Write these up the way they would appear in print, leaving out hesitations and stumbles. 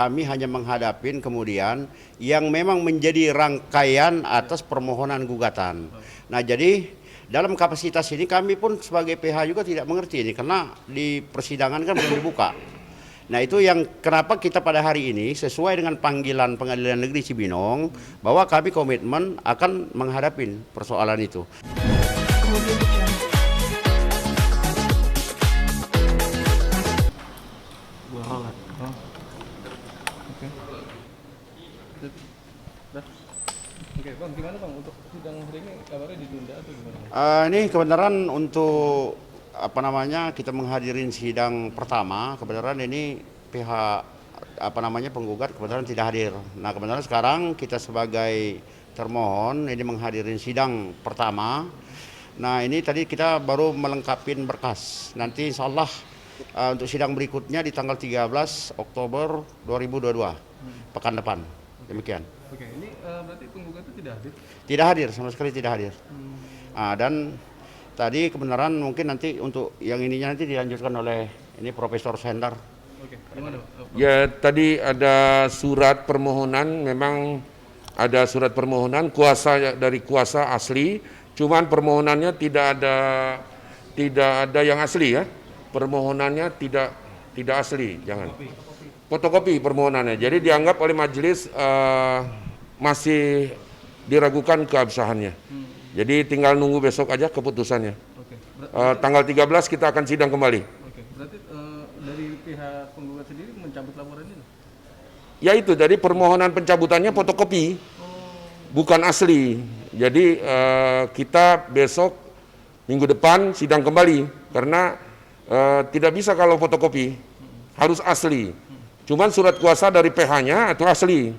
kami hanya menghadapin kemudian yang memang menjadi rangkaian atas permohonan gugatan. Nah, jadi dalam kapasitas ini kami pun sebagai PH juga tidak mengerti ini karena di persidangan kan belum dibuka. Nah, itu yang kenapa kita pada hari ini sesuai dengan panggilan Pengadilan Negeri Cibinong bahwa kami komitmen akan menghadapi persoalan itu. Oke, Bang, gimana Bang untuk sidang hari ini kabarnya ditunda atau gimana? Ini kebenaran untuk kita menghadirin sidang pertama, kebenaran ini pihak penggugat kebenaran tidak hadir. Nah, kebenaran sekarang kita sebagai termohon ini menghadirin sidang pertama. Nah, ini tadi kita baru melengkapin berkas. Nanti insya Allah untuk sidang berikutnya di tanggal 13 Oktober 2022, pekan depan. Demikian. Oke, ini berarti penggugat itu tidak hadir? Tidak hadir, sama sekali tidak hadir. Dan tadi kebenaran mungkin nanti untuk yang ininya nanti dilanjutkan oleh ini Profesor Sender. Oke, gimana? Ya, tadi ada surat permohonan, memang ada surat permohonan kuasa dari kuasa asli, cuman permohonannya tidak ada yang asli ya. Permohonannya tidak asli, jangan. Fotokopi permohonannya. Jadi dianggap oleh majelis masih diragukan keabsahannya. Jadi tinggal nunggu besok aja keputusannya. Oke. Tanggal 13 kita akan sidang kembali. Oke, berarti dari pihak penggugat sendiri mencabut laporan ini? Ya itu, jadi permohonan pencabutannya fotokopi, bukan asli. Jadi kita besok minggu depan sidang kembali karena tidak bisa kalau fotokopi, harus asli. Cuman surat kuasa dari PH-nya itu asli,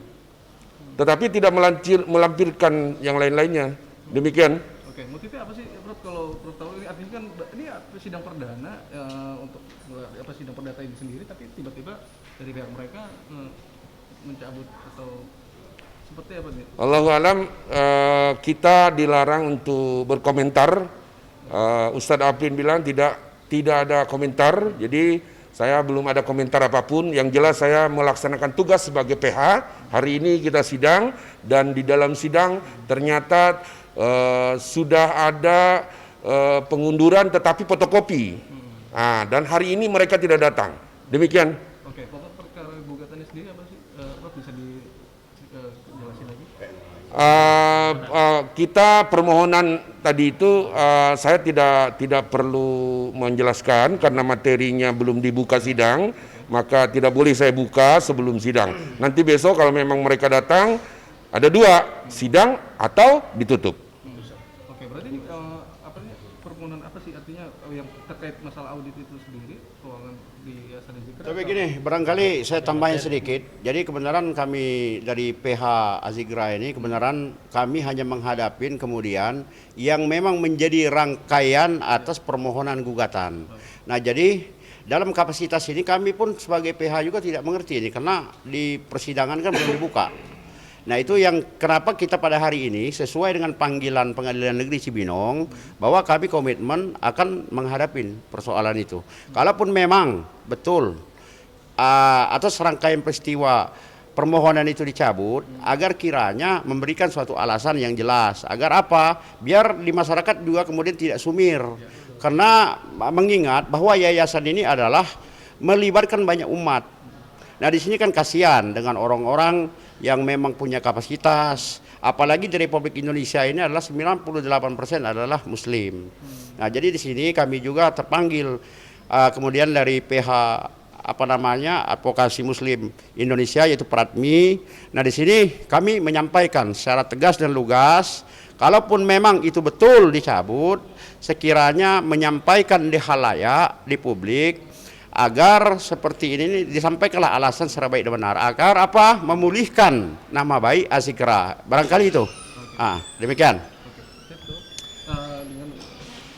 tetapi tidak melampirkan yang lain-lainnya. Demikian. Oke, motifnya apa sih, Prof? Kalau Prof tahu ini artinya kan ini sidang perdana untuk sidang perdata ini sendiri, tapi tiba-tiba dari pihak mereka mencabut atau seperti apa nih? Allahu alam, kita dilarang untuk berkomentar. Ustadz Apin bilang tidak ada komentar, jadi saya belum ada komentar apapun. Yang jelas saya melaksanakan tugas sebagai PH. Hari ini kita sidang dan di dalam sidang ternyata sudah ada pengunduran tetapi fotokopi. Dan hari ini mereka tidak datang. Demikian. Oke, pokok perkara gugatannya sendiri apa sih? Prof bisa dijelasin lagi? Kita permohonan tadi itu saya tidak perlu menjelaskan karena materinya belum dibuka sidang, maka tidak boleh saya buka sebelum sidang. Nanti besok kalau memang mereka datang, ada dua, sidang atau ditutup. Oke, berarti ini permohonan apa sih artinya yang terkait masalah audit itu sendiri, keuangan di Yayasan Azikra? Tapi gini, barangkali saya tambahin sedikit. Jadi kebenaran kami dari PH Azikra ini, kebenaran kami hanya menghadapin kemudian yang memang menjadi rangkaian atas permohonan gugatan. Nah, jadi dalam kapasitas ini kami pun sebagai PH juga tidak mengerti ini karena di persidangan kan belum dibuka. Nah, itu yang kenapa kita pada hari ini sesuai dengan panggilan Pengadilan Negeri Cibinong bahwa kami komitmen akan menghadapi persoalan itu. Kalaupun memang betul atas rangkaian peristiwa permohonan itu dicabut, agar kiranya memberikan suatu alasan yang jelas. Agar apa? Biar di masyarakat juga kemudian tidak sumir. Karena mengingat bahwa yayasan ini adalah melibatkan banyak umat. Nah, di sini kan kasihan dengan orang-orang yang memang punya kapasitas, apalagi di Republik Indonesia ini adalah 98% adalah Muslim. Nah, jadi di sini kami juga terpanggil kemudian dari PH Advokasi Muslim Indonesia yaitu Pradmi. Nah, di sini kami menyampaikan secara tegas dan lugas, kalaupun memang itu betul dicabut, sekiranya menyampaikan di khalayak, di publik, agar seperti ini disampaikanlah alasan secara baik dan benar agar apa? Memulihkan nama baik Azikra. Barangkali itu. Demikian.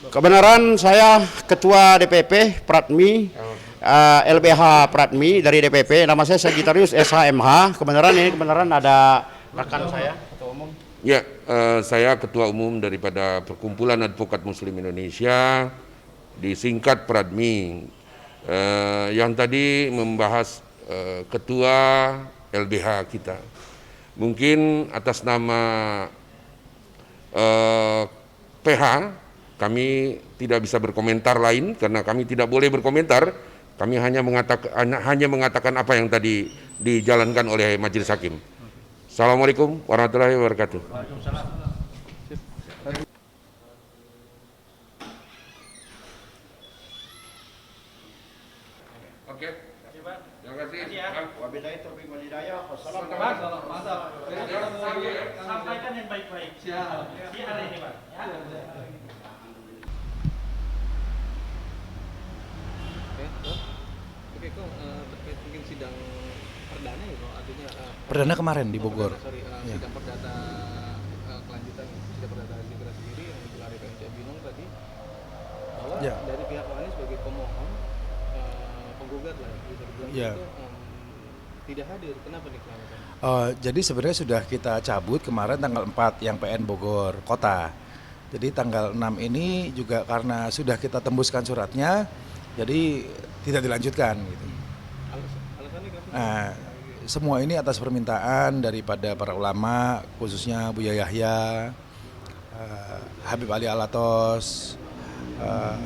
Kebenaran saya Ketua DPP Pradmi, LBH Pradmi dari DPP. Nama saya Sagittarius SHMH. Kebenaran ada rekan saya Ketua Umum. Ya, saya Ketua Umum daripada Perkumpulan Advokat Muslim Indonesia, disingkat Pradmi. Yang tadi membahas Ketua LBH kita. Mungkin atas nama PH kami tidak bisa berkomentar lain karena kami tidak boleh berkomentar. Kami hanya mengatakan apa yang tadi dijalankan oleh Majelis Hakim. Assalamualaikum warahmatullahi wabarakatuh. Oke. Terima kasih. Wabillahi taufiq wal hidayah. Sampaikan yang baik-baik. Siap. Di hari ini, Pak. Ya. Oke, kok terkait mungkin sidang perdana ya, kok artinya Perdana kemarin di Bogor. Ya. sidang perdata kelanjutan sidang perdata Azikra sendiri yang digelar di PNC Binong tadi bahwa Ya. dari pihak Anies sebagai pemohon penggugat lah bisa dibilang Ya. itu tidak hadir. Kenapa nih Pak? Jadi sebenarnya sudah kita cabut kemarin tanggal 4 yang PN Bogor Kota. Jadi tanggal 6 ini juga karena sudah kita tembuskan suratnya, jadi tidak dilanjutkan gitu. Alasannya kenapa? Nah, semua ini atas permintaan daripada para ulama, khususnya Buya Yahya, Habib Ali Alatos,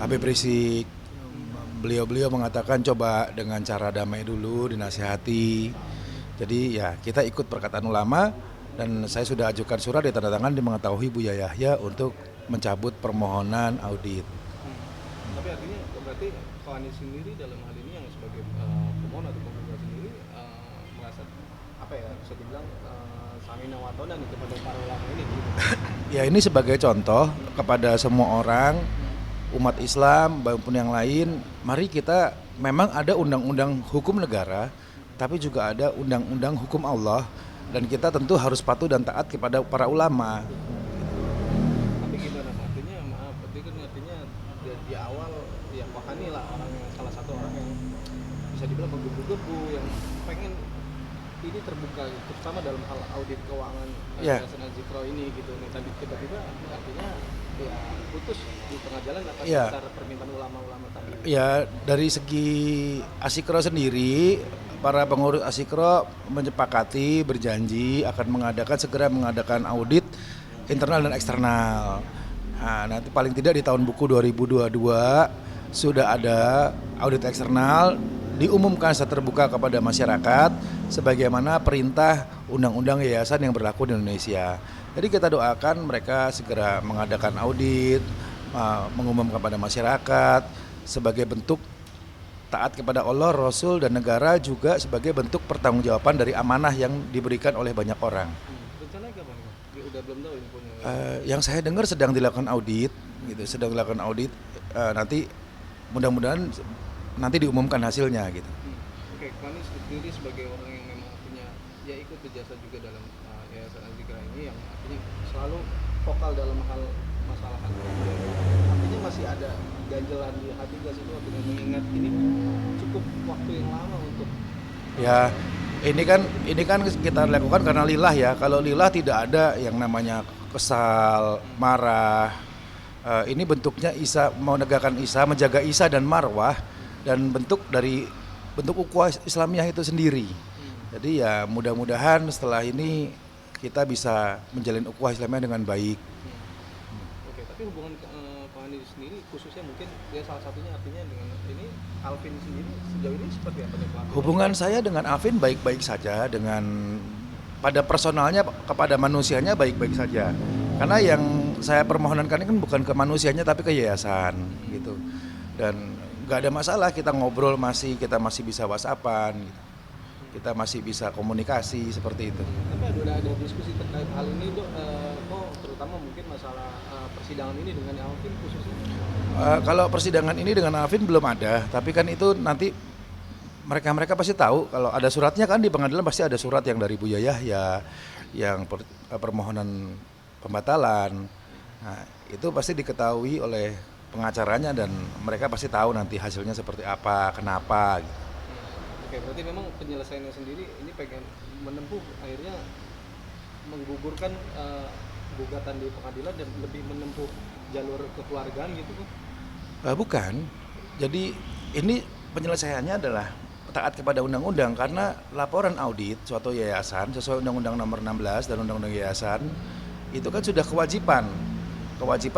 Habib Rizik. Beliau mengatakan coba dengan cara damai dulu, dinasihati. Jadi ya kita ikut perkataan ulama dan saya sudah ajukan surat ditandatangan mengetahui Buya Yahya untuk mencabut permohonan audit. Tapi artinya berarti Pak Anies sendiri dalam hal ini yang sebagai pemohon atau penggugat sendiri merasa apa ya bisa dibilang samina watona nih kepada para ulama ini gitu. Ya ini sebagai contoh kepada semua orang, umat Islam maupun yang lain, mari kita memang ada undang-undang hukum negara, tapi juga ada undang-undang hukum Allah dan kita tentu harus patuh dan taat kepada para ulama. Tapi gimana artinya maaf, berarti kan artinya di awal ya Pak Hani lah orang yang salah satu orang yang bisa dibilang menggebu-gebu yang pengen ini terbuka terutama dalam hal audit keuangan Ya. Yayasan Azikra ini gitu nih tadi tiba-tiba artinya ya putus di tengah jalan atas Ya. dasar permintaan ulama-ulama tadi. Ya dari segi Asikro sendiri, para pengurus Asikro menyepakati berjanji akan segera mengadakan audit internal dan eksternal. Nah, nanti paling tidak di tahun buku 2022 sudah ada audit eksternal diumumkan secara terbuka kepada masyarakat sebagaimana perintah undang-undang yayasan yang berlaku di Indonesia. Jadi kita doakan mereka segera mengadakan audit, mengumumkan kepada masyarakat sebagai bentuk taat kepada Allah, Rasul, dan negara juga sebagai bentuk pertanggungjawaban dari amanah yang diberikan oleh banyak orang. Rencananya kapan? Udah belum tahu infonya. Yang saya dengar sedang dilakukan audit, gitu, nanti mudah-mudahan nanti diumumkan hasilnya, gitu. Oke, Pak Anies sendiri sebagai orang yang memang artinya ya ikut berjasa juga dalam Yayasan Azikra ini yang artinya selalu vokal dalam hal masalah hak keluarga. Artinya masih ada ganjelan di hati gak sih Pak dengan mengingat ini cukup waktu yang lama untuk Ya, ini kan kita lakukan karena lillah ya. Kalau lillah tidak ada yang namanya kesal, marah. Ini bentuknya Isa menegakkan Isa, menjaga Isa dan marwah dan bentuk ukhuwah Islamiyah itu sendiri. Jadi ya mudah-mudahan setelah ini kita bisa menjalin ukhuwah Islamiyah dengan baik. Oke, tapi hubungan Pak Anies sendiri khususnya mungkin dia salah satunya artinya dengan ini Alvin sendiri sejauh ini seperti apa nih Pak? Hubungan saya dengan Alvin baik-baik saja, dengan pada personalnya kepada manusianya baik-baik saja. Karena yang saya permohonkan ini kan bukan ke manusianya tapi ke yayasan gitu. Dan nggak ada masalah kita ngobrol kita masih bisa WhatsAppan, gitu. Kita masih bisa komunikasi seperti itu. Tapi ada diskusi terkait hal ini Dok, terutama mungkin masalah persidangan ini dengan Alvin khususnya. Kalau persidangan ini dengan Alvin belum ada, tapi kan itu nanti mereka pasti tahu kalau ada suratnya kan di pengadilan pasti ada surat yang dari Buya Yahya yang permohonan pembatalan. Nah, itu pasti diketahui oleh pengacaranya dan mereka pasti tahu nanti hasilnya seperti apa, kenapa gitu. Oke, berarti memang penyelesaiannya sendiri ini pengen menempuh akhirnya menggugurkan gugatan di pengadilan dan lebih menempuh jalur kekeluargaan gitu kan? Bukan. Jadi ini penyelesaiannya adalah taat kepada undang-undang karena laporan audit suatu yayasan sesuai Undang-Undang Nomor 16 dan Undang-Undang Yayasan itu kan sudah kewajiban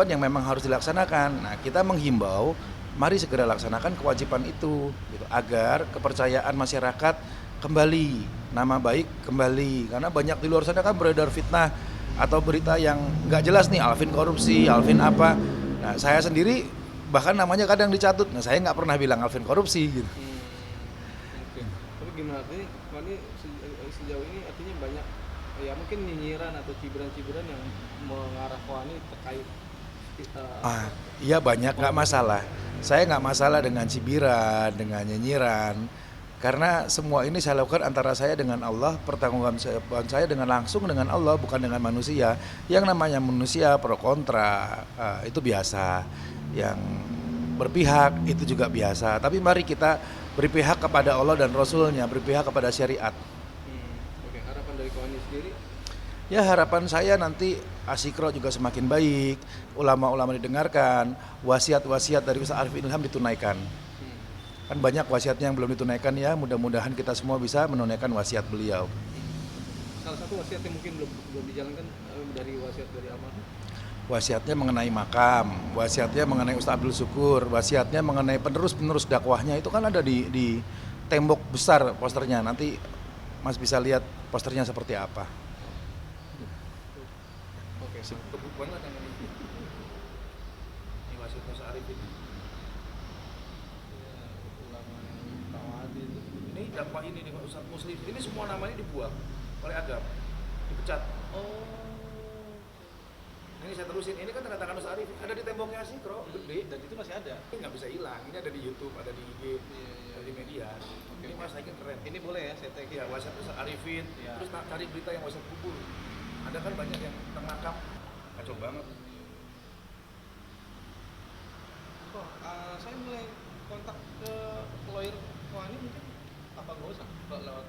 yang memang harus dilaksanakan. Nah, kita menghimbau mari segera laksanakan kewajiban itu gitu, agar kepercayaan masyarakat kembali, nama baik kembali, karena banyak di luar sana kan beredar fitnah atau berita yang nggak jelas nih, Alvin korupsi, Alvin apa. Nah, saya sendiri bahkan namanya kadang dicatut. Nah, saya nggak pernah bilang Alvin korupsi gitu. Oke. Tapi gimana ini sejauh ini artinya banyak ya mungkin nyinyiran atau cibiran-cibiran yang mengarah ke ini terkait Iya banyak, nggak masalah. Saya nggak masalah dengan cibiran, dengan nyinyiran. Karena semua ini saya lakukan antara saya dengan Allah, pertanggungjawaban saya dengan langsung dengan Allah, bukan dengan manusia. Yang namanya manusia pro kontra, itu biasa. Yang berpihak itu juga biasa. Tapi mari kita berpihak kepada Allah dan Rasulnya, berpihak kepada syariat. Oke, harapan dari Koni sendiri? Ya harapan saya nanti Asikro juga semakin baik, ulama-ulama didengarkan, wasiat-wasiat dari Ustaz Arifin Ilham ditunaikan. Kan banyak wasiatnya yang belum ditunaikan ya, mudah-mudahan kita semua bisa menunaikan wasiat beliau. Salah satu wasiat yang mungkin belum dijalankan dari wasiat dari almarhum? Wasiatnya mengenai makam, wasiatnya mengenai Ustaz Abdul Syukur, wasiatnya mengenai penerus-penerus dakwahnya itu kan ada di tembok besar posternya. Nanti Mas bisa lihat posternya seperti apa. Oke, Kebut banget yang ini. Ini wasiat Ustaz Arifin. Ini dakwah ini nih Ustaz Muslim. Ini semua namanya dibuang oleh Agam, dipecat. Ini saya terusin, ini kan tanda tangan Ustaz Arifin, ada di temboknya Asikro, gede, dan itu masih ada. Ini nggak bisa hilang, ini ada di YouTube, ada di IG, ada di media. Ini Mas Aikin keren. ini boleh ya saya tag Ya, wasiat Ustaz Arifin, terus cari berita yang wasiat kubur. Ada kan banyak yang terngakap, kacau banget. Saya mulai kontak ke lawyer Koni mungkin apa nggak usah lewat